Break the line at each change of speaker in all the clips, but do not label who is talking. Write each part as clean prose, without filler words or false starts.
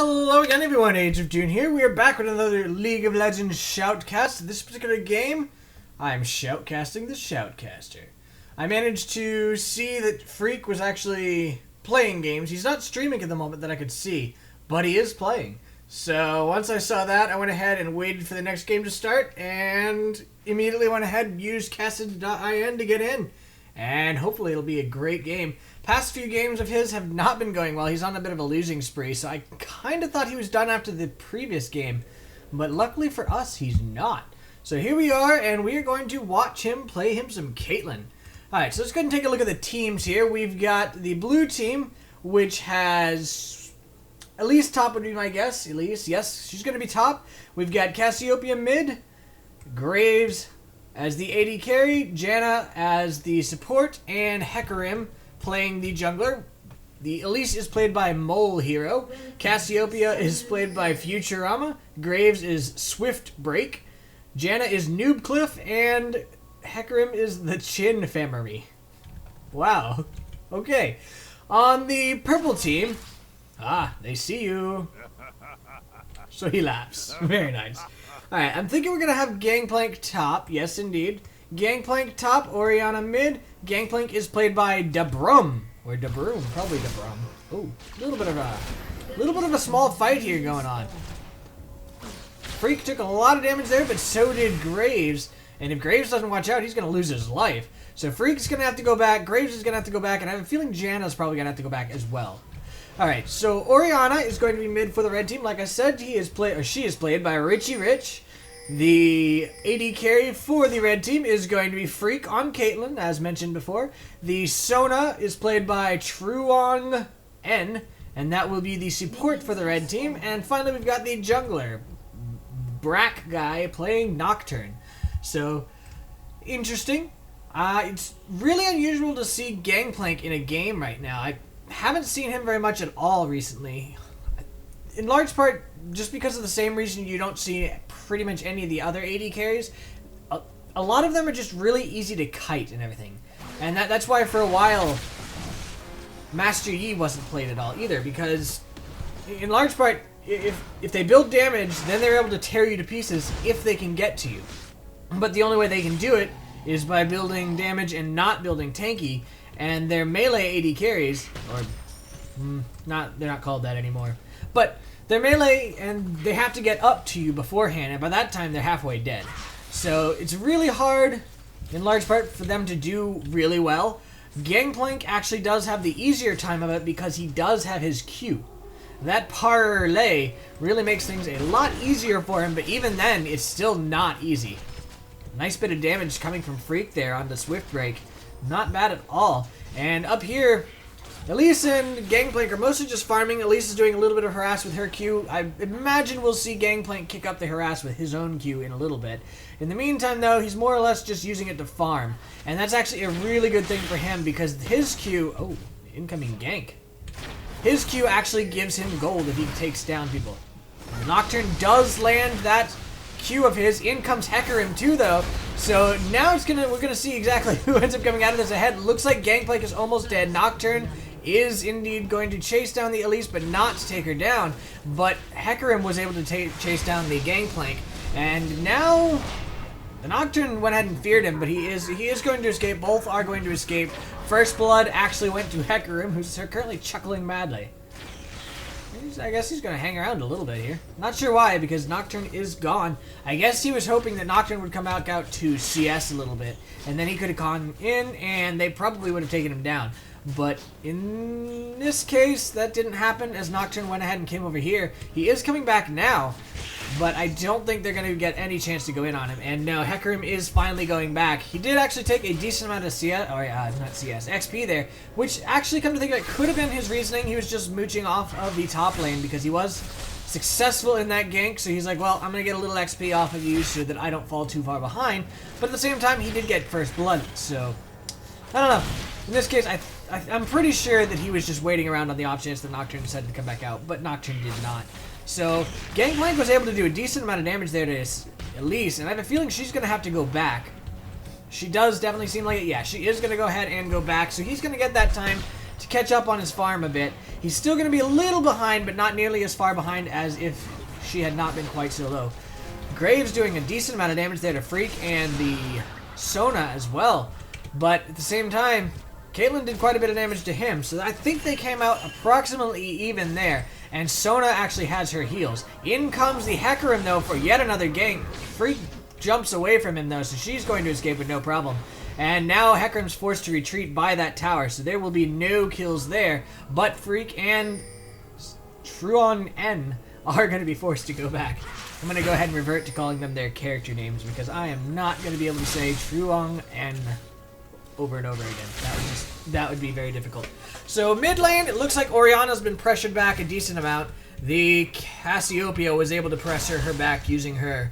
Hello again everyone, Age of June here. We are back with another League of Legends Shoutcast. This particular game, I'm shoutcasting the Shoutcaster. I managed to see that Phreak was actually playing games. He's not streaming at the moment that I could see, but he is playing. So once I saw that, I went ahead and waited for the next game to start, and immediately went ahead and used casted.in to get in. And hopefully it'll be a great game. Past few games of his have not been going well. He's on a bit of a losing spree, so I kind of thought he was done after the previous game. But luckily for us, he's not. So here we are, and we are going to watch him play him some Caitlyn. Alright, so let's go ahead and take a look at the teams here. We've got the blue team, which has Elise top would be my guess. Elise, yes, she's going to be top. We've got Cassiopeia mid, Graves as the AD carry, Janna as the support, and Hecarim playing the jungler. The Elise is played by molehero. Cassiopeia is played by futarama. Graves is Swiftbreak. Janna is noobcliff, and Hecarim is TheChinFamiry. Wow. Okay. On the purple team, they see you. So he laughs. Very nice. Alright, I'm thinking we're going to have Gangplank top. Yes, indeed. Gangplank top, Orianna mid. Gangplank is played by DaBRUM. Or DaBRUM. Probably DaBRUM. Oh, a little bit of a small fight here going on. Phreak took a lot of damage there, but so did Graves. And if Graves doesn't watch out, he's going to lose his life. So Phreak's going to have to go back. Graves is going to have to go back. And I have a feeling Janna's probably going to have to go back as well. Alright, so Orianna is going to be mid for the red team. Like I said, she is played by Richie Rich. The AD carry for the red team is going to be Phreak on Caitlyn, as mentioned before. The Sona is played by TruongN, and that will be the support for the red team. And finally, we've got the jungler, BrackGuy, playing Nocturne. So, interesting. It's really unusual to see Gangplank in a game right now. I haven't seen him very much at all recently. In large part, just because of the same reason you don't see pretty much any of the other AD carries. A lot of them are just really easy to kite and everything. And that's why for a while, Master Yi wasn't played at all either, because in large part, if they build damage, then they're able to tear you to pieces if they can get to you. But the only way they can do it is by building damage and not building tanky, and their melee AD carries, or they're not called that anymore, but they're melee and they have to get up to you beforehand, and by that time they're halfway dead. So it's really hard, in large part, for them to do really well. Gangplank actually does have the easier time of it because he does have his Q. That parlay really makes things a lot easier for him, but even then, it's still not easy. Nice bit of damage coming from Phreak there on the Swiftbreak. Not bad at all. And up here, Elise and Gangplank are mostly just farming. Elise is doing a little bit of harass with her Q. I imagine we'll see Gangplank kick up the harass with his own Q in a little bit. In the meantime, though, he's more or less just using it to farm. And that's actually a really good thing for him because his Q... Oh, incoming gank. His Q actually gives him gold if he takes down people. Nocturne does land that Q of his. In comes Hecarim too, though. So now we're gonna see exactly who ends up coming out of this ahead. Looks like Gangplank is almost dead. Nocturne is indeed going to chase down the Elise, but not to take her down. But Hecarim was able to chase down the Gangplank, and now the Nocturne went ahead and feared him, but he is going to escape. Both are going to escape. First blood actually went to Hecarim, who's currently chuckling madly. I guess he's going to hang around a little bit here. Not sure why, because Nocturne is gone. I guess he was hoping that Nocturne would come out to CS a little bit, and then he could have gone in, and they probably would have taken him down. But in this case, that didn't happen, as Nocturne went ahead and came over here. He is coming back now, but I don't think they're going to get any chance to go in on him. And no, Hecarim is finally going back. He did actually take a decent amount of XP there, which actually, come to think of it, could have been his reasoning. He was just mooching off of the top lane because he was successful in that gank. So he's like, well, I'm going to get a little XP off of you so that I don't fall too far behind. But at the same time, he did get first blood. So, I don't know. In this case, I'm pretty sure that he was just waiting around on the off chance that Nocturne decided to come back out, but Nocturne did not. So, Gangplank was able to do a decent amount of damage there to Elise, and I have a feeling she's going to have to go back. She does definitely seem like it. Yeah, she is going to go ahead and go back, so he's going to get that time to catch up on his farm a bit. He's still going to be a little behind, but not nearly as far behind as if she had not been quite so low. Graves doing a decent amount of damage there to Phreak and the Sona as well. But at the same time, Caitlyn did quite a bit of damage to him, so I think they came out approximately even there. And Sona actually has her heals. In comes the Hecarim, though, for yet another gank. Phreak jumps away from him, though, so she's going to escape with no problem. And now Hecarim's forced to retreat by that tower, so there will be no kills there. But Phreak and TruongN are going to be forced to go back. I'm going to go ahead and revert to calling them their character names, because I am not going to be able to say TruongN over and over again. That would be very difficult. So mid lane, it looks like Orianna's been pressured back a decent amount. The Cassiopeia was able to pressure her back using her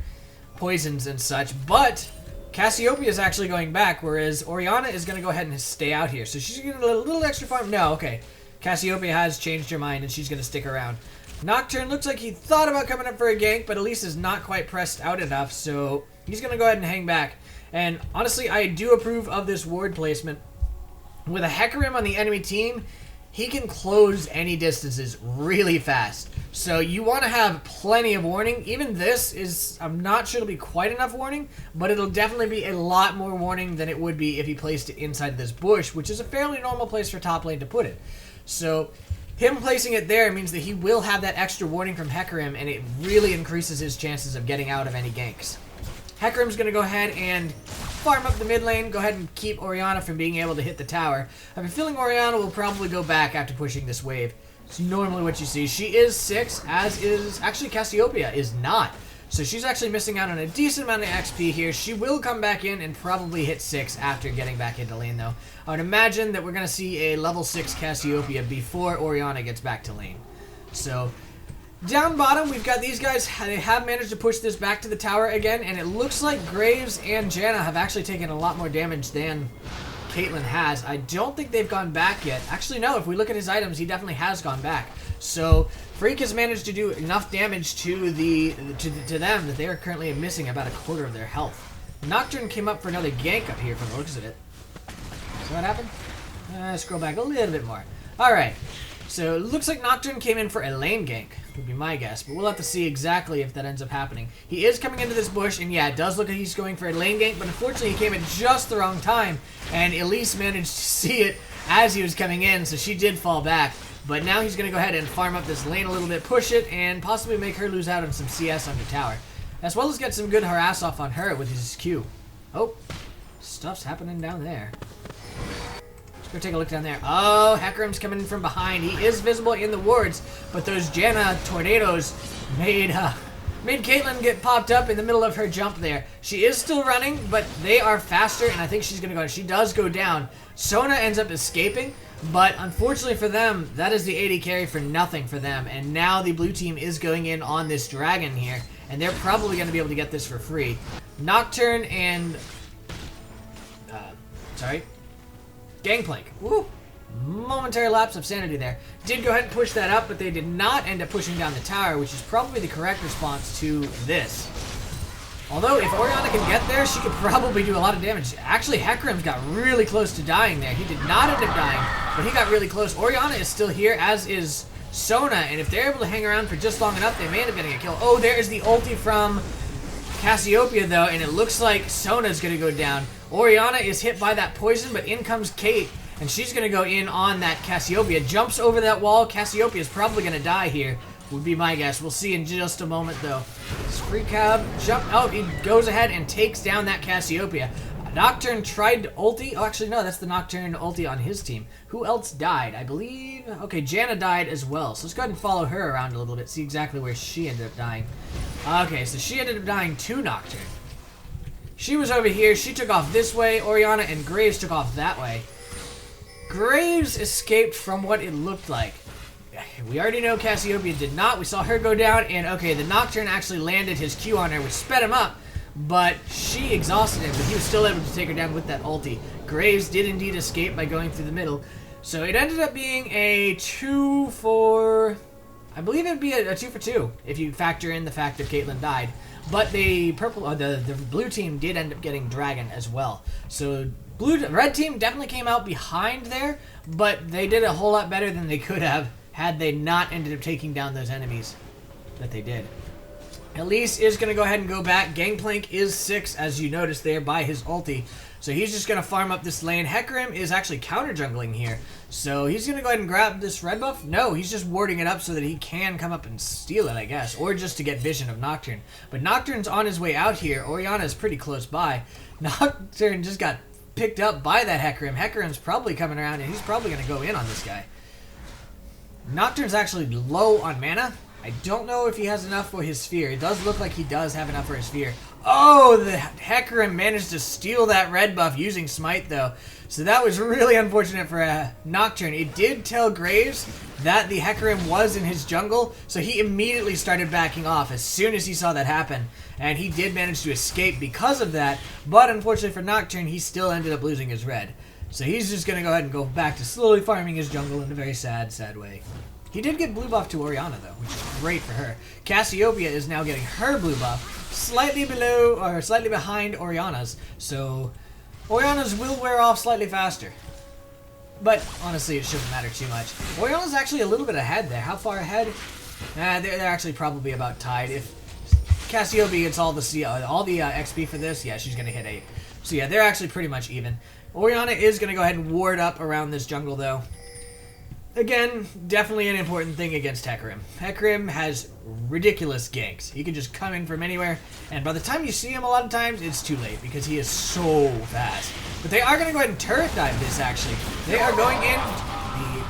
poisons and such, but Cassiopeia is actually going back, whereas Orianna is going to go ahead and stay out here. So she's getting a little extra farm. No, okay. Cassiopeia has changed her mind, and she's going to stick around. Nocturne looks like he thought about coming up for a gank, but Elise is not quite pressed out enough, so he's going to go ahead and hang back. And honestly, I do approve of this ward placement. With a Hecarim on the enemy team, he can close any distances really fast. So you want to have plenty of warning. Even this is, I'm not sure it'll be quite enough warning, but it'll definitely be a lot more warning than it would be if he placed it inside of this bush, which is a fairly normal place for top lane to put it. So him placing it there means that he will have that extra warning from Hecarim, and it really increases his chances of getting out of any ganks. Hecarim's going to go ahead and farm up the mid lane, go ahead and keep Orianna from being able to hit the tower. I have a feeling Orianna will probably go back after pushing this wave. It's normally what you see. She is 6, as is... Actually, Cassiopeia is not. So she's actually missing out on a decent amount of XP here. She will come back in and probably hit 6 after getting back into lane, though. I would imagine that we're going to see a level 6 Cassiopeia before Orianna gets back to lane. So down bottom, we've got these guys. They have managed to push this back to the tower again, and it looks like Graves and Janna have actually taken a lot more damage than Caitlyn has. I don't think they've gone back yet. Actually, no. If we look at his items, he definitely has gone back. So Phreak has managed to do enough damage to them that they are currently missing about a quarter of their health. Nocturne came up for another gank up here from the looks of it. So what happened? Scroll back a little bit more. Alright. So it looks like Nocturne came in for a lane gank, would be my guess, but we'll have to see exactly if that ends up happening. He is coming into this bush, and yeah, it does look like he's going for a lane gank, but unfortunately he came at just the wrong time, and Elise managed to see it as he was coming in, so she did fall back. But now he's going to go ahead and farm up this lane a little bit, push it, and possibly make her lose out on some CS on the tower, as well as get some good harass off on her with his Q. Oh, stuff's happening down there. Go take a look down there. Oh, Hecarim's coming in from behind. He is visible in the wards, but those Janna tornadoes made Caitlyn get popped up in the middle of her jump there. She is still running, but they are faster, and I think she's going to go. She does go down. Sona ends up escaping, but unfortunately for them, that is the AD carry for nothing for them, and now the blue team is going in on this dragon here, and they're probably going to be able to get this for free. Nocturne and... Gangplank. Woo! Momentary lapse of sanity there. Did go ahead and push that up, but they did not end up pushing down the tower, which is probably the correct response to this. Although, if Orianna can get there, she could probably do a lot of damage. Actually, Hecarim's got really close to dying there. He did not end up dying, but he got really close. Orianna is still here, as is Sona, and if they're able to hang around for just long enough, they may end up getting a kill. Oh, there is the ulti from Cassiopeia, though, and it looks like Sona's going to go down. Orianna is hit by that poison, but in comes Kate, and she's going to go in on that Cassiopeia. Jumps over that wall. Cassiopeia is probably going to die here, would be my guess. We'll see in just a moment, though. Phreak jump. Oh, he goes ahead and takes down that Cassiopeia. Nocturne tried to ulti. Oh, actually, no, that's the Nocturne ulti on his team. Who else died? I believe... Okay, Janna died as well, so let's go ahead and follow her around a little bit, see exactly where she ended up dying. Okay, so she ended up dying to Nocturne. She was over here. She took off this way. Orianna and Graves took off that way. Graves escaped from what it looked like. We already know Cassiopeia did not. We saw her go down, and okay, the Nocturne actually landed his Q on her, which sped him up, but she exhausted him, but he was still able to take her down with that ulti. Graves did indeed escape by going through the middle, so it ended up being a 2 for... I believe it would be a 2 for 2 if you factor in the fact that Caitlyn died. But the blue team did end up getting Dragon as well. So Red team definitely came out behind there, but they did a whole lot better than they could have had they not ended up taking down those enemies that they did. Elise is going to go ahead and go back. Gangplank is 6, as you noticed there, by his ulti. So he's just going to farm up this lane. Hecarim is actually counter-jungling here. So he's going to go ahead and grab this red buff. No, he's just warding it up so that he can come up and steal it, I guess. Or just to get vision of Nocturne. But Nocturne's on his way out here. Orianna is pretty close by. Nocturne just got picked up by that Hecarim. Hecarim's probably coming around, and he's probably going to go in on this guy. Nocturne's actually low on mana. I don't know if he has enough for his sphere. It does look like he does have enough for his sphere. Oh, the Hecarim managed to steal that red buff using Smite, though. So that was really unfortunate for Nocturne. It did tell Graves that the Hecarim was in his jungle, so he immediately started backing off as soon as he saw that happen. And he did manage to escape because of that, but unfortunately for Nocturne, he still ended up losing his red. So he's just going to go ahead and go back to slowly farming his jungle in a very sad, sad way. He did get blue buff to Orianna, though, which is great for her. Cassiopeia is now getting her blue buff slightly below, or slightly behind Orianna's. So Orianna's will wear off slightly faster. But honestly, it shouldn't matter too much. Orianna's actually a little bit ahead there. How far ahead? They're actually probably about tied. If Cassiopeia gets all the XP for this, yeah, she's going to hit 8. So yeah, they're actually pretty much even. Orianna is going to go ahead and ward up around this jungle, though. Again, definitely an important thing against Hecarim. Hecarim has ridiculous ganks. He can just come in from anywhere, and by the time you see him a lot of times, it's too late because he is so fast. But they are going to go ahead and turret dive this, actually. They are going in.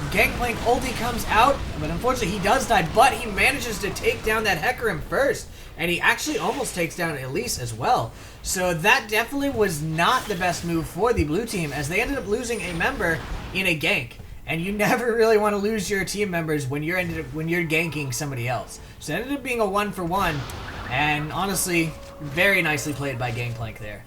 The Gangplank ulti comes out, but unfortunately he does die, but he manages to take down that Hecarim first, and he actually almost takes down Elise as well. So that definitely was not the best move for the blue team, as they ended up losing a member in a gank. And you never really want to lose your team members when you're ganking somebody else. So it ended up being a 1-for-1, and honestly, very nicely played by Gangplank there.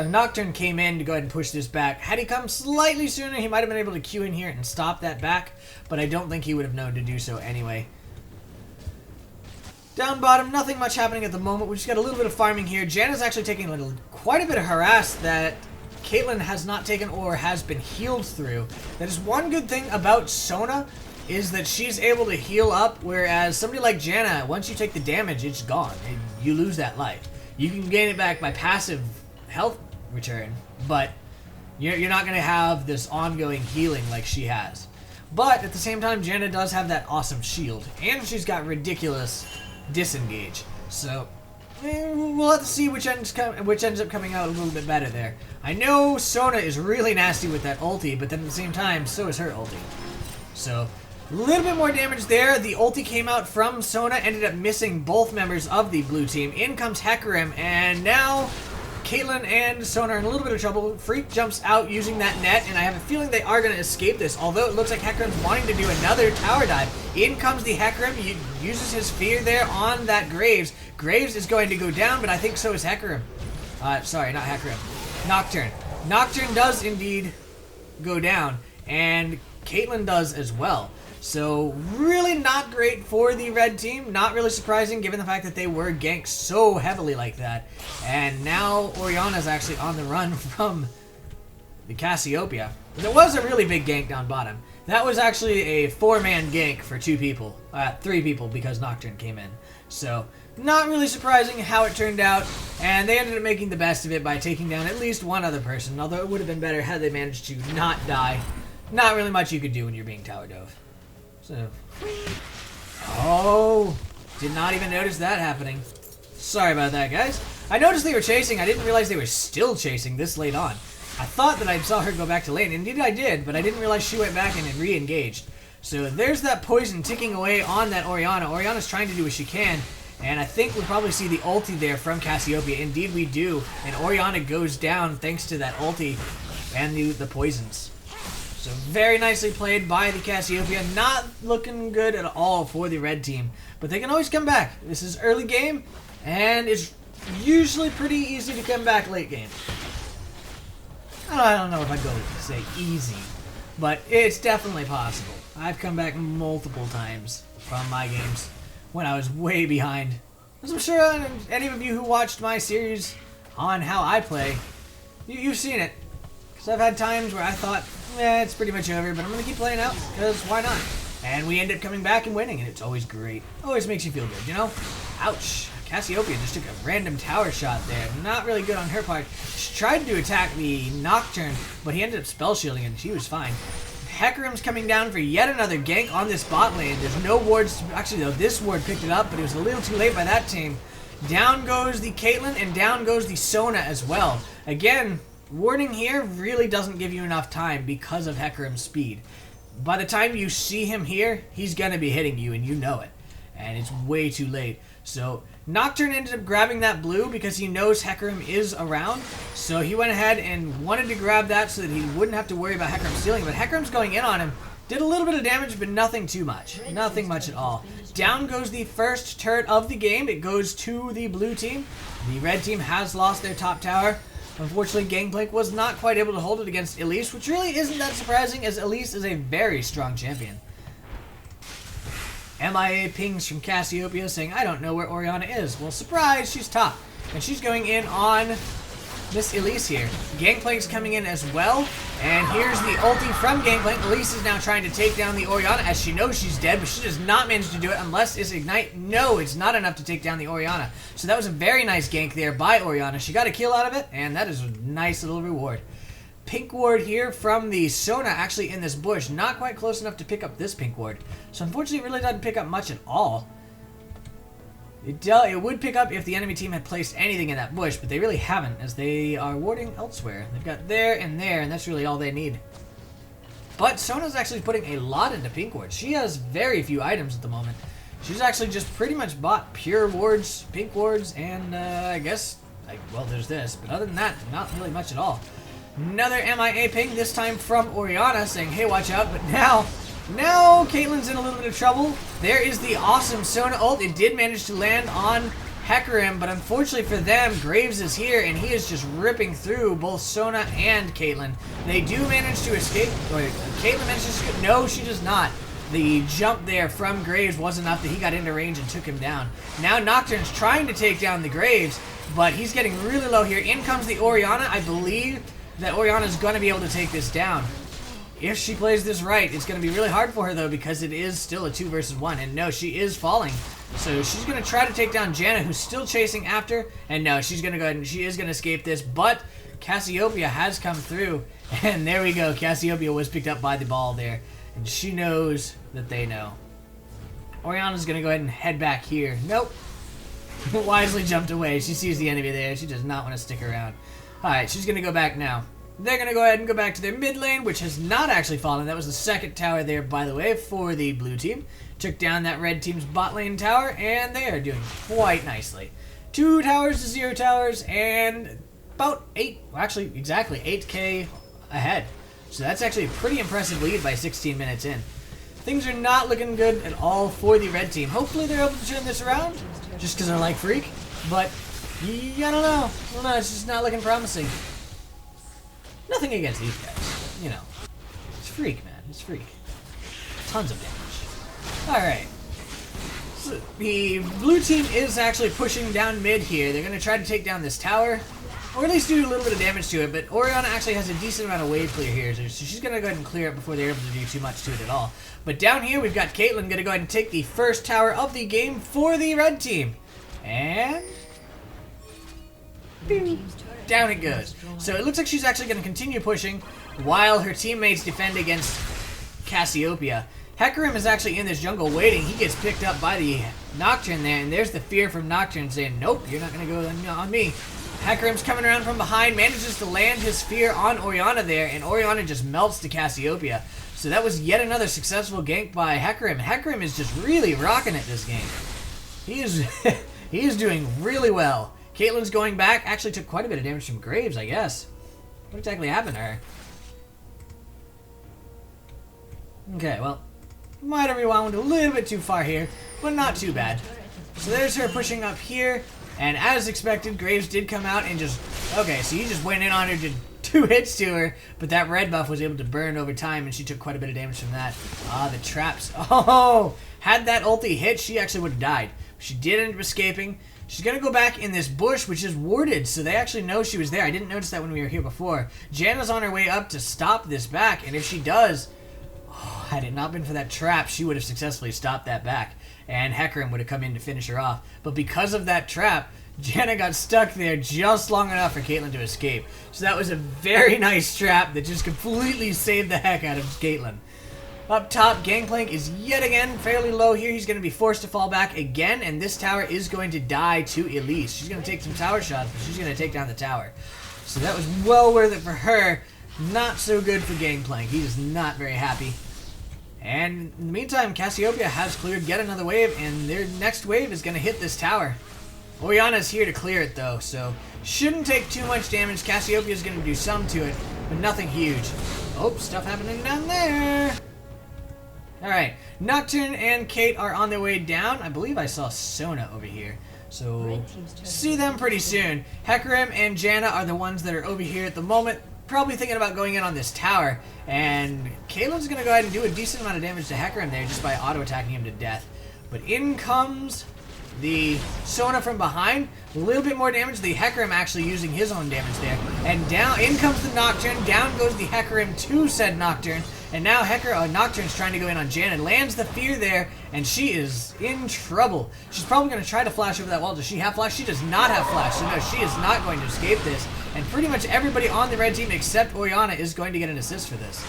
Nocturne came in to go ahead and push this back. Had he come slightly sooner, he might have been able to Q in here and stop that back, but I don't think he would have known to do so anyway. Down bottom, nothing much happening at the moment. We just got a little bit of farming here. Janna's actually taking quite a bit of harass that Caitlyn has not taken or has been healed through. That is one good thing about Sona, is that she's able to heal up, whereas somebody like Janna, once you take the damage, it's gone. You lose that life. You can gain it back by passive health return, but you're not going to have this ongoing healing like she has. But at the same time, Janna does have that awesome shield, and she's got ridiculous disengage. So we'll have to see which ends up coming out a little bit better there. I know Sona is really nasty with that ulti, but then at the same time, so is her ulti. So a little bit more damage there. The ulti came out from Sona, ended up missing both members of the blue team. In comes Hecarim, and now Caitlyn and Sona are in a little bit of trouble. Phreak jumps out using that net, and I have a feeling they are going to escape this, although it looks like Hecarim's wanting to do another tower dive. In comes the Hecarim. He uses his fear there on that Graves. Graves is going to go down, but I think so is Hecarim. Sorry, not Hecarim. Nocturne. Nocturne does indeed go down, and Caitlyn does as well. So really not great for the red team. Not really surprising given the fact that they were ganked so heavily like that. And now Orianna is actually on the run from the Cassiopeia. There was a really big gank down bottom. That was actually a 4-man gank for 2 people. 3 people because Nocturne came in. So not really surprising how it turned out. And they ended up making the best of it by taking down at least one other person. Although it would have been better had they managed to not die. Not really much you could do when you're being tower dove. So, oh, did not even notice that happening. Sorry about that, guys. I noticed they were chasing. I didn't realize they were still chasing this late on. I thought that I saw her go back to lane. Indeed I did, but I didn't realize she went back in and re-engaged. So there's that poison ticking away on that Orianna. Orianna's trying to do what she can, and I think we'll probably see the ulti there from Cassiopeia. Indeed we do, and Orianna goes down thanks to that ulti and the poisons. So very nicely played by the Cassiopeia. Not looking good at all for the red team. But they can always come back. This is early game, and it's usually pretty easy to come back late game. I don't know if I'd go say easy, but it's definitely possible. I've come back multiple times from my games when I was way behind. As I'm sure any of you who watched my series on how I play You've seen it. Because I've had times where I thought, it's pretty much over, but I'm going to keep playing out, because why not? And we end up coming back and winning, and it's always great. Always makes you feel good, you know? Ouch. Cassiopeia just took a random tower shot there. Not really good on her part. She tried to attack the Nocturne, but he ended up spell shielding and she was fine. Hecarim's coming down for yet another gank on this bot lane. There's no wards. Actually, though, this ward picked it up, but it was a little too late by that team. Down goes the Caitlyn, and down goes the Sona as well. Again, warding here really doesn't give you enough time because of Hecarim's speed. By the time you see him here, he's going to be hitting you, and you know it. And it's way too late. So Nocturne ended up grabbing that blue because he knows Hecarim is around. So he went ahead and wanted to grab that so that he wouldn't have to worry about Hecarim stealing. But Hecarim's going in on him. Did a little bit of damage, but nothing too much. Nothing much at all. Down goes the first turret of the game. It goes to the blue team. The red team has lost their top tower. Unfortunately, Gangplank was not quite able to hold it against Elise, which really isn't that surprising as Elise is a very strong champion. MIA pings from Cassiopeia saying, I don't know where Orianna is. Well, surprise, she's top. And she's going in on Miss Elise here. Gangplank's coming in as well. And here's the ulti from Gangplank. Elise is now trying to take down the Orianna as she knows she's dead, but she does not manage to do it unless it's Ignite. No, it's not enough to take down the Orianna. So that was a very nice gank there by Orianna. She got a kill out of it, and that is a nice little reward. Pink ward here from the Sona actually in this bush. Not quite close enough to pick up this pink ward. So unfortunately it really doesn't pick up much at all. It would pick up if the enemy team had placed anything in that bush, but they really haven't as they are warding elsewhere. They've got there, and that's really all they need. But Sona's actually putting a lot into pink ward. She has very few items at the moment. She's actually just pretty much bought pure wards, pink wards, and I guess, well, there's this. But other than that, not really much at all. Another MIA ping, this time from Orianna, saying, hey, watch out. But now Caitlyn's in a little bit of trouble. There is the awesome Sona ult. It did manage to land on Hecarim, but unfortunately for them, Graves is here, and he is just ripping through both Sona and Caitlyn. They do manage to escape. Caitlyn manages to escape. No, she does not. The jump there from Graves was enough that he got into range and took him down. Now Nocturne's trying to take down the Graves, but he's getting really low here. In comes the Orianna. I believe that Orianna's going to be able to take this down. If she plays this right, it's going to be really hard for her, though, because it is still a 2 versus 1. And no, she is falling. So she's going to try to take down Janna, who's still chasing after. And no, she's going to go ahead and she is going to escape this. But Cassiopeia has come through. And there we go. Cassiopeia was picked up by the ball there. And she knows that they know. Orianna's going to go ahead and head back here. Nope. Wisely jumped away. She sees the enemy there. She does not want to stick around. Alright, she's going to go back now. They're going to go ahead and go back to their mid lane, which has not actually fallen. That was the second tower there, by the way, for the blue team. Took down that red team's bot lane tower, and they are doing quite nicely. 2 towers to 0 towers, and about 8, well, actually, exactly 8k ahead. So that's actually a pretty impressive lead by 16 minutes in. Things are not looking good at all for the red team. Hopefully they're able to turn this around, just because I like Phreak, but I don't know. It's just not looking promising. Nothing against these guys. You know. It's Phreak, man. It's Phreak. Tons of damage. Alright. So the blue team is actually pushing down mid here. They're going to try to take down this tower. Or at least do a little bit of damage to it. But Orianna actually has a decent amount of wave clear here. So she's going to go ahead and clear it before they're able to do too much to it at all. But down here we've got Caitlyn going to go ahead and take the first tower of the game for the red team. And down it goes. So it looks like she's actually going to continue pushing while her teammates defend against Cassiopeia. Hecarim is actually in this jungle waiting. He gets picked up by the Nocturne there, and there's the fear from Nocturne saying, nope, you're not going to go on me. Hecarim's coming around from behind, manages to land his fear on Orianna there, and Orianna just melts to Cassiopeia. So that was yet another successful gank by Hecarim. Hecarim is just really rocking it this game. He is doing really well. Caitlyn's going back. Actually took quite a bit of damage from Graves, I guess. What exactly happened to her? Okay, well, might have rewound a little bit too far here, but not too bad. So there's her pushing up here, and as expected, Graves did come out and just... Okay, so he just went in on her, did 2 hits to her, but that red buff was able to burn over time, and she took quite a bit of damage from that. Ah, the traps. Oh! Had that ulti hit, she actually would have died. She did end up escaping. She's going to go back in this bush, which is warded, so they actually know she was there. I didn't notice that when we were here before. Janna's on her way up to stop this back, and if she does, had it not been for that trap, she would have successfully stopped that back, and Hecarim would have come in to finish her off. But because of that trap, Janna got stuck there just long enough for Caitlyn to escape. So that was a very nice trap that just completely saved the heck out of Caitlyn. Up top, Gangplank is yet again fairly low here. He's going to be forced to fall back again, and this tower is going to die to Elise. She's going to take some tower shots, but she's going to take down the tower. So that was well worth it for her. Not so good for Gangplank. He is not very happy. And in the meantime, Cassiopeia has cleared yet another wave, and their next wave is going to hit this tower. Orianna's here to clear it, though, so shouldn't take too much damage. Cassiopeia is going to do some to it, but nothing huge. Oh, stuff happening down there. Alright, Nocturne and Kate are on their way down. I believe I saw Sona over here, so see them pretty soon. Hecarim and Janna are the ones that are over here at the moment, probably thinking about going in on this tower, and Caitlyn's going to go ahead and do a decent amount of damage to Hecarim there just by auto-attacking him to death. But in comes the Sona from behind, a little bit more damage. The Hecarim actually using his own damage there. And down, in comes the Nocturne, down goes the Hecarim to said Nocturne. And now Nocturne's trying to go in on Janna, lands the fear there, and she is in trouble. She's probably going to try to flash over that wall. Does she have flash? She does not have flash, so no, she is not going to escape this. And pretty much everybody on the red team except Orianna is going to get an assist for this.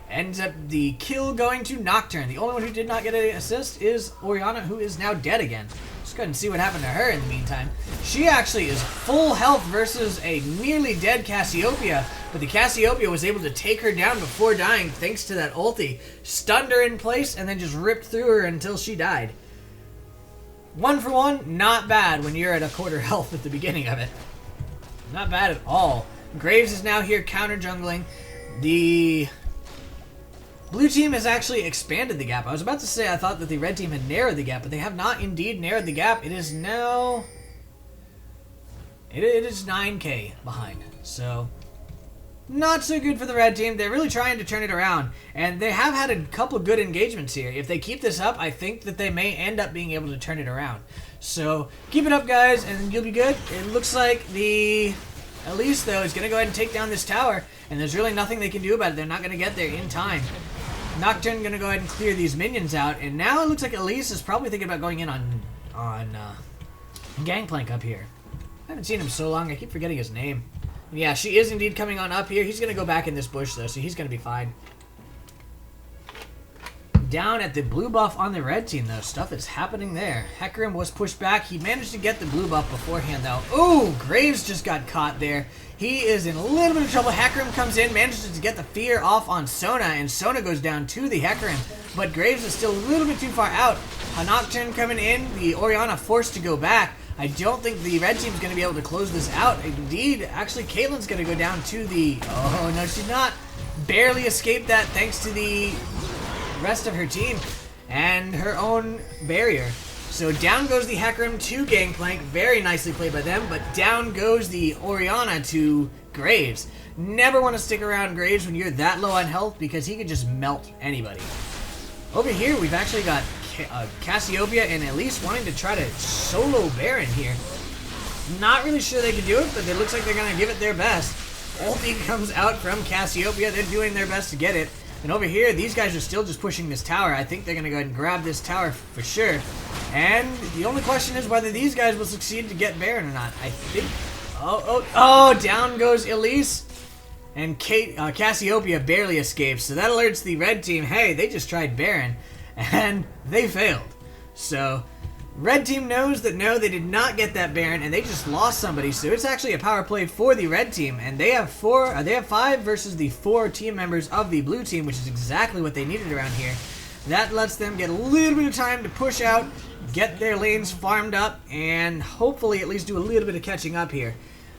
Ends up the kill going to Nocturne. The only one who did not get an assist is Orianna, who is now dead again. Let's go ahead and see what happened to her in the meantime. She actually is full health versus a nearly dead Cassiopeia, but the Cassiopeia was able to take her down before dying thanks to that ulti. Stunned her in place and then just ripped through her until she died. 1 for 1, not bad when you're at a quarter health at the beginning of it. Not bad at all. Graves is now here counter jungling. The blue team has actually expanded the gap. I was about to say I thought that the red team had narrowed the gap, but they have not indeed narrowed the gap. It is now... It is 9k behind. So, not so good for the red team. They're really trying to turn it around, and they have had a couple of good engagements here. If they keep this up, I think that they may end up being able to turn it around. So, keep it up, guys, and you'll be good. It looks like the Elise, though, is going to go ahead and take down this tower, and there's really nothing they can do about it. They're not going to get there in time. Nocturne going to go ahead and clear these minions out, and now it looks like Elise is probably thinking about going in on Gangplank up here. I haven't seen him so long, I keep forgetting his name. And yeah, she is indeed coming on up here. He's going to go back in this bush, though, so he's going to be fine. Down at the blue buff on the red team, though. Stuff is happening there. Hecarim was pushed back. He managed to get the blue buff beforehand, though. Ooh, Graves just got caught there. He is in a little bit of trouble. Hecarim comes in, manages to get the fear off on Sona, and Sona goes down to the Hecarim. But Graves is still a little bit too far out. A Nocturne coming in. The Orianna forced to go back. I don't think the red team's going to be able to close this out. Indeed, actually, Caitlyn's going to go down to the... Oh, no, she's not. Barely escaped that thanks to the rest of her team and her own barrier. So down goes the Hecarim to Gangplank. Very nicely played by them, but down goes the Orianna to Graves. Never want to stick around Graves when you're that low on health because he could just melt anybody. Over here, we've actually got Cassiopeia and Elise wanting to try to solo Baron here. Not really sure they can do it, but it looks like they're going to give it their best. Ulti comes out from Cassiopeia. They're doing their best to get it. And over here, these guys are still just pushing this tower. I think they're going to go ahead and grab this tower for sure. And the only question is whether these guys will succeed to get Baron or not. I think... Oh, down goes Elise. And Cassiopeia barely escapes. So that alerts the red team, hey, they just tried Baron. And they failed. So, red team knows that no, they did not get that Baron, and they just lost somebody. So it's actually a power play for the red team, and they have 5 versus the 4 team members of the blue team, which is exactly what they needed around here. That lets them get a little bit of time to push out, get their lanes farmed up, and hopefully at least do a little bit of catching up here.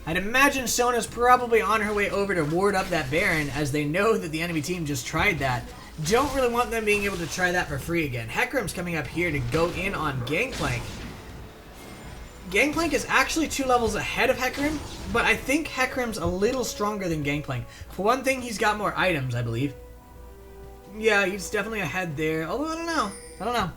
I'd imagine Sona's probably on her way over to ward up that Baron, as they know that the enemy team just tried that. Don't really want them being able to try that for free again. Hecarim's coming up here to go in on Gangplank. Gangplank is actually 2 levels ahead of Hecarim, but I think Hecarim's a little stronger than Gangplank. For one thing, he's got more items, I believe. Yeah, he's definitely ahead there, although I don't know.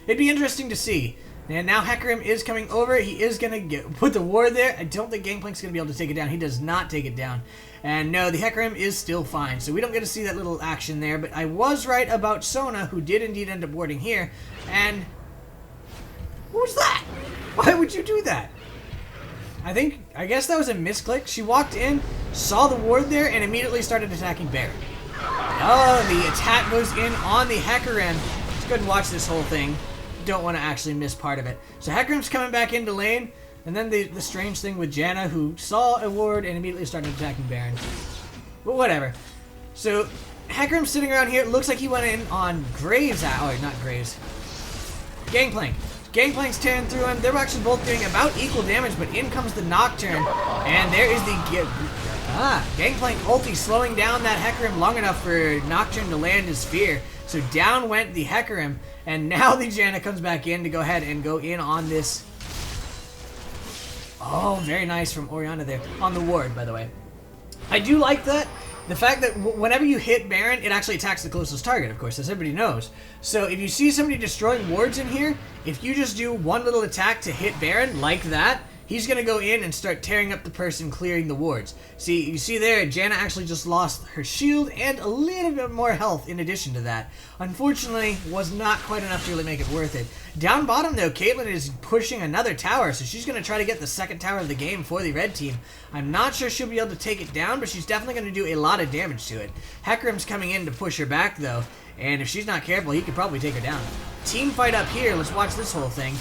It'd be interesting to see. And now Hecarim is coming over. He is going to put the ward there. I don't think Gangplank's going to be able to take it down. He does not take it down. And no, the Hecarim is still fine. So we don't get to see that little action there. But I was right about Sona, who did indeed end up warding here. And what was that? Why would you do that? I guess that was a misclick. She walked in, saw the ward there, and immediately started attacking Baron. Oh, the attack goes in on the Hecarim. Let's go ahead and watch this whole thing. Don't want to actually miss part of it. So Hecarim's coming back into lane, and then the strange thing with Janna, who saw a ward and immediately started attacking Baron. But whatever. So Hecarim's sitting around here. It looks like he went in on Graves. Oh, not Graves. Gangplank. Gangplank's tearing through him. They're actually both doing about equal damage, but in comes the Nocturne, and there is the Gangplank ulti slowing down that Hecarim long enough for Nocturne to land his spear. So down went the Hecarim, and now the Janna comes back in to go ahead and go in on this. Oh, very nice from Orianna there. On the ward, by the way. I do like that. The fact that whenever you hit Baron, it actually attacks the closest target, of course, as everybody knows. So if you see somebody destroying wards in here, if you just do one little attack to hit Baron like that, he's going to go in and start tearing up the person clearing the wards. See, you see there, Janna actually just lost her shield and a little bit more health in addition to that. Unfortunately, was not quite enough to really make it worth it. Down bottom, though, Caitlyn is pushing another tower, so she's going to try to get the second tower of the game for the red team. I'm not sure she'll be able to take it down, but she's definitely going to do a lot of damage to it. Hecarim's coming in to push her back, though, and if she's not careful, he could probably take her down. Team fight up here. Let's watch this whole thing.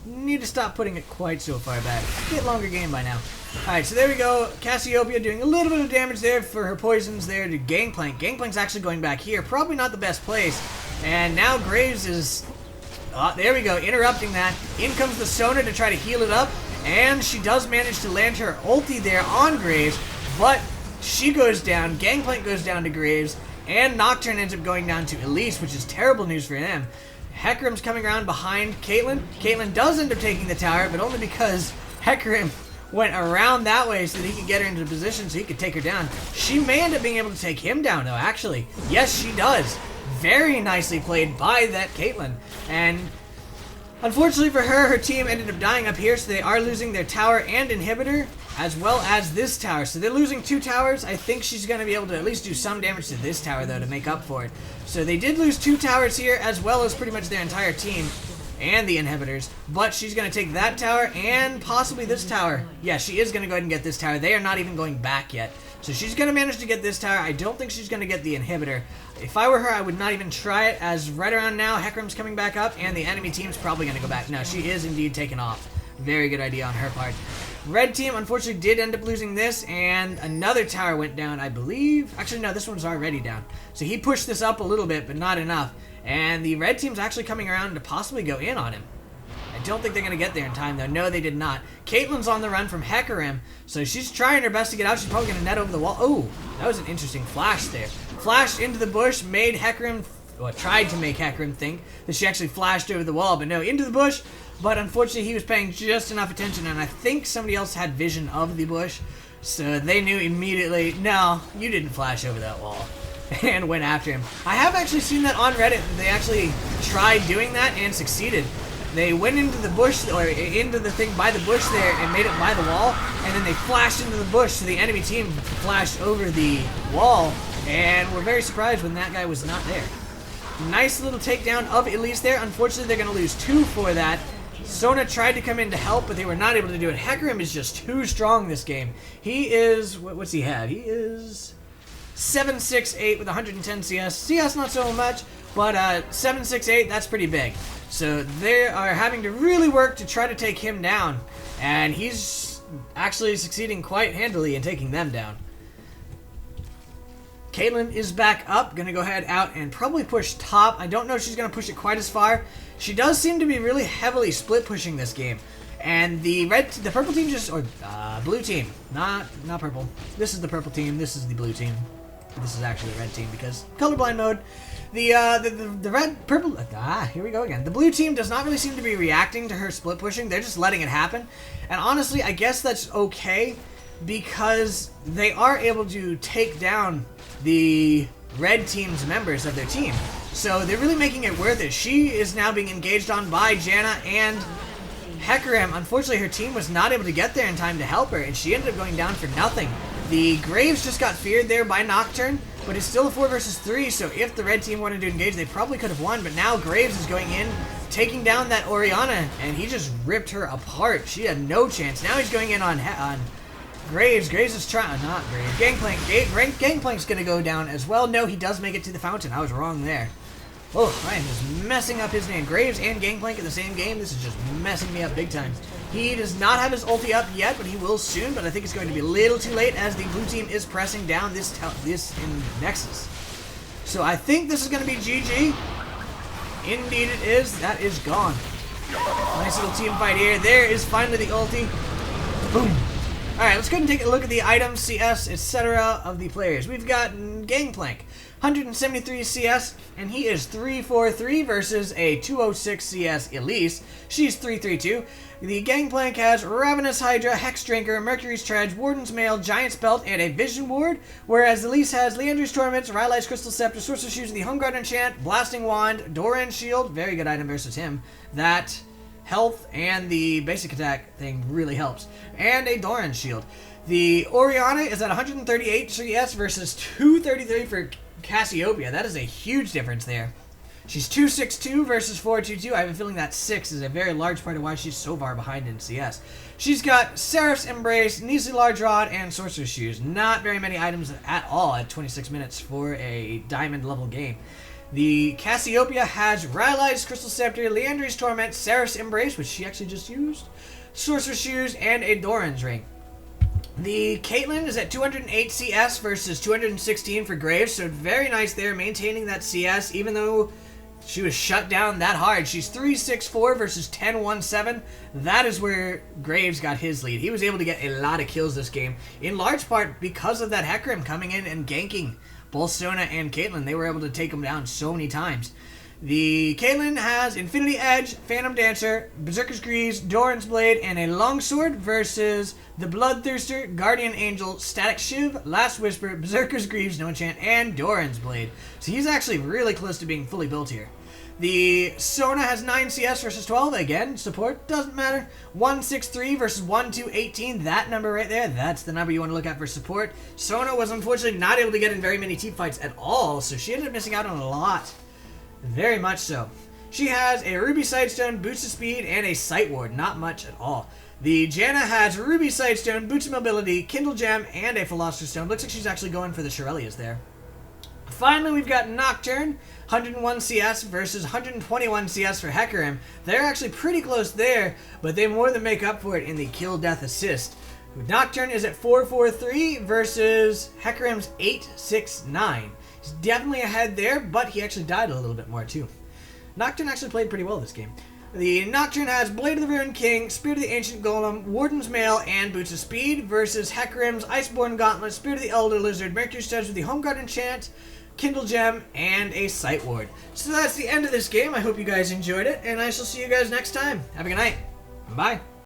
Need to stop putting it quite so far back. Get longer game by now. Alright, so there we go. Cassiopeia doing a little bit of damage there for her poisons there to Gangplank. Gangplank's actually going back here. Probably not the best place. And now Graves is... Oh, there we go. Interrupting that. In comes the Sona to try to heal it up. And she does manage to land her ulti there on Graves. But she goes down. Gangplank goes down to Graves. And Nocturne ends up going down to Elise, which is terrible news for him. Hecarim's coming around behind Caitlyn. Caitlyn does end up taking the tower, but only because Hecarim went around that way so that he could get her into position so he could take her down. She may end up being able to take him down, though, actually. Yes, she does. Very nicely played by that Caitlyn. And unfortunately for her, her team ended up dying up here, so they are losing their tower and inhibitor, as well as this tower. So they're losing 2 towers. I think she's going to be able to at least do some damage to this tower, though, to make up for it. So they did lose 2 towers here, as well as pretty much their entire team and the inhibitors. But she's going to take that tower and possibly this tower. Yeah, she is going to go ahead and get this tower. They are not even going back yet. So she's going to manage to get this tower. I don't think she's going to get the inhibitor. If I were her, I would not even try it, as right around now, Hecarim's coming back up, and the enemy team's probably going to go back. No, she is indeed taken off. Very good idea on her part. Red team, unfortunately, did end up losing this, and another tower went down, I believe. Actually, no, this one's already down. So he pushed this up a little bit, but not enough. And the red team's actually coming around to possibly go in on him. I don't think they're going to get there in time, though. No, they did not. Caitlyn's on the run from Hecarim, so she's trying her best to get out. She's probably going to net over the wall. Oh, that was an interesting flash there. Flashed into the bush, made Hecarim, well, tried to make Hecarim think that she actually flashed over the wall, but no, into the bush. But unfortunately, he was paying just enough attention, and I think somebody else had vision of the bush, so they knew immediately, no, you didn't flash over that wall, and went after him. I have actually seen that on Reddit. They actually tried doing that and succeeded. They went into the bush, or into the thing by the bush there, and made it by the wall, and then they flashed into the bush, so the enemy team flashed over the wall, and were very surprised when that guy was not there. Nice little takedown of Elise there. Unfortunately, they're going to lose 2 for that. Sona tried to come in to help, but they were not able to do it. Hecarim is just too strong this game. He is, what's he had? He is 7'6" with 110 CS. CS not so much, but 7'6", that's pretty big. So they are having to really work to try to take him down, and he's actually succeeding quite handily in taking them down. Caitlyn is back up, gonna go ahead out and probably push top. I don't know if she's gonna push it quite as far. She does seem to be really heavily split pushing this game. And the purple team just, or blue team, not purple. This is the purple team, this is the blue team. This is actually the red team because colorblind mode. The purple, here we go again. The blue team does not really seem to be reacting to her split pushing. They're just letting it happen. And honestly, I guess that's okay because they are able to take down the red team's members of their team. So they're really making it worth it. She is now being engaged on by Janna and Hecarim. Unfortunately, her team was not able to get there in time to help her, and she ended up going down for nothing. The Graves just got feared there by Nocturne, but it's still a 4 versus 3, so if the red team wanted to engage, they probably could have won, but now Graves is going in, taking down that Orianna, and he just ripped her apart. She had no chance. Now he's going in on Graves. Graves is trying, not Graves. Gangplank's gonna go down as well. No, he does make it to the fountain. I was wrong there. Oh, I am just messing up his name. Graves and Gangplank in the same game. This is just messing me up big time. He does not have his ulti up yet, but he will soon. But I think it's going to be a little too late as the blue team is pressing down this in Nexus. So I think this is going to be GG. Indeed it is. That is gone. Nice little team fight here. There is finally the ulti. Boom. Alright, let's go ahead and take a look at the items, CS, etc. of the players. We've got Gangplank, 173 CS, and he is 343 versus a 206 CS Elise. She's 332. The Gangplank has Ravenous Hydra, Hex Drinker, Mercury's Tread, Warden's Mail, Giant's Belt, and a Vision Ward, whereas Elise has Leandry's Torments, Rylai's Crystal Scepter, Sorcerer's Shoes, the Homeguard Enchant, Blasting Wand, Doran's Shield, very good item versus him, that health and the basic attack thing really helps, and a Doran's Shield. The Orianna is at 138 CS versus 233 for Cassiopeia. That is a huge difference there. She's 262 versus 422. I have a feeling that 6 is a very large part of why she's so far behind in CS. She's got Seraph's Embrace, Neasly Large Rod, and Sorcerer's Shoes. Not very many items at all at 26 minutes for a diamond level game. The Cassiopeia has Rylai's Crystal Scepter, Leandry's Torment, Seraph's Embrace, which she actually just used, Sorcerer's Shoes, and a Doran's Ring. The Caitlyn is at 208 CS versus 216 for Graves, so very nice there, maintaining that CS, even though she was shut down that hard. She's 364 versus 1017. That is where Graves got his lead. He was able to get a lot of kills this game, in large part because of that Hecarim coming in and ganking both Sona and Caitlyn. They were able to take them down so many times. The Caitlyn has Infinity Edge, Phantom Dancer, Berserker's Greaves, Doran's Blade, and a Longsword versus the Bloodthirster, Guardian Angel, Static Shiv, Last Whisper, Berserker's Greaves, No Enchant, and Doran's Blade. So he's actually really close to being fully built here. The Sona has 9 CS versus 12. Again, support, doesn't matter. 163 versus 1218. That number right there, that's the number you want to look at for support. Sona was unfortunately not able to get in very many team fights at all, so she ended up missing out on a lot. Very much so. She has a Ruby Sightstone, Boost of Speed, and a Sight Ward. Not much at all. The Janna has Ruby Sightstone, Boost of Mobility, Kindle Gem, and a Philosopher's Stone. Looks like she's actually going for the Shirelias there. Finally, we've got Nocturne, 101 CS versus 121 CS for Hecarim. They're actually pretty close there, but they more than make up for it in the kill, death, assist. Nocturne is at 443 versus Hecarim's 869. He's definitely ahead there, but he actually died a little bit more too. Nocturne actually played pretty well this game. The Nocturne has Blade of the Ruined King, Spirit of the Ancient Golem, Warden's Mail, and Boots of Speed versus Hecarim's Iceborne Gauntlet, Spirit of the Elder Lizard, Mercury Studs with the Homeguard Enchant, Kindle Gem, and a Sight Ward. So that's the end of this game. I hope you guys enjoyed it, and I shall see you guys next time. Have a good night. Bye.